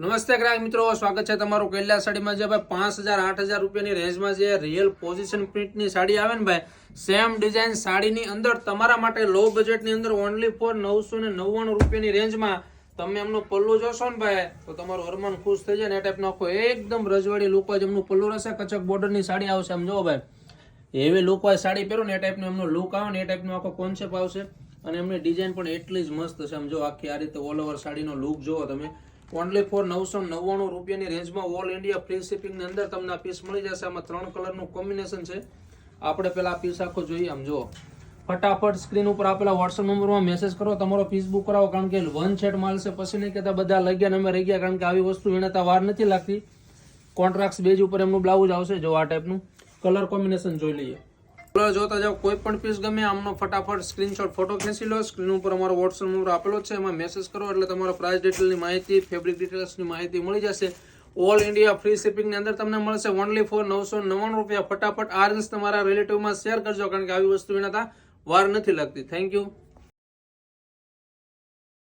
નમસ્તે ગ્રાહક મિત્રો, સ્વાગત છે તમારું કૈલાસ સાડીમાં। જે ભાઈ 5000-8000 રૂપિયાની રેન્જમાં જે રિયલ પોઝિશન પ્રિન્ટની સાડી આવે ને ભાઈ, સેમ ડિઝાઇન સાડીની અંદર તમારા માટે લો બજેટની અંદર ઓનલી ફોર 999 રૂપિયાની રેન્જમાં તમે એમનું પલ્લું જોશો ને ભાઈ તો તમારું અરમાન ખુશ થઈ જાય ને। એ ટાઈપનો આખો એકદમ રજવાડી લુક વાઇઝ એમનું પલ્લું રહેશે, કચક બોર્ડરની સાડી આવશે। આમ જો ભાઈ એવી લુક વાઇઝ સાડી પહેરો ને એ ટાઈપનો એમનો લુક આવે ને એ ટાઈપનો આખો કોન્સેપ્ટ આવશે અને એમની ડિઝાઇન પણ એટલી જ મસ્ત છે। આમ જો આખી આ રીતે ઓલ ઓવર સાડીનો લુક જોવો તમે, ઓનલી ફોર 999 રૂપિયાની રેન્જમાં ઓલ ઇન્ડિયા ફ્રી શિપિંગની અંદર તમને આ પીસ મળી જશે। આમાં 3 કલરનું કોમ્બિનેશન છે। આપણે પેલા આ પીસ આખો જોઈએ। આમ જો ફટાફટ સ્ક્રીન ઉપર આપેલા વોટ્સઅપ નંબરમાં મેસેજ કરો, તમારો પીસ બુક કરાવો, કારણ કે વન સેટ માલ છે, પછી નહીં કહેતા બધા લઈ ગયા ને અમે રહી ગયા, કારણ કે આવી વસ્તુ વિણતા વાર નથી લાગતી। કોન્ટ્રાક્ટ બેઝ ઉપર એમનું બ્લાઉઝ આવશે। જો આ ટાઈપનું કલર કોમ્બિનેશન જોઈ લઈએ। કલર જોતા જાઓ, કોઈ પણ પીસ ગમે આમનો ફટાફટ સ્ક્રીનશોટ ફોટો ખેંચી લો। સ્ક્રીન ઉપર અમારો વોટ્સઅપ નંબર આપેલો છે, એમાં મેસેજ કરો એટલે તમારો પ્રાઇસ ડિટેલની માહિતી, ફેબ્રિક ડિટેલ્સની માહિતી મળી જશે। ઓલ ઇન્ડિયા ફ્રી શિપિંગની અંદર તમને મળશે ઓનલી ફોર 999 રૂપિયા। ફટાફટ આ રીલ્સ તમારા રિલેટિવમાં શેર કરજો, કારણ કે આવી વસ્તુ વિનાતા વાર નથી લાગતી। Thank you.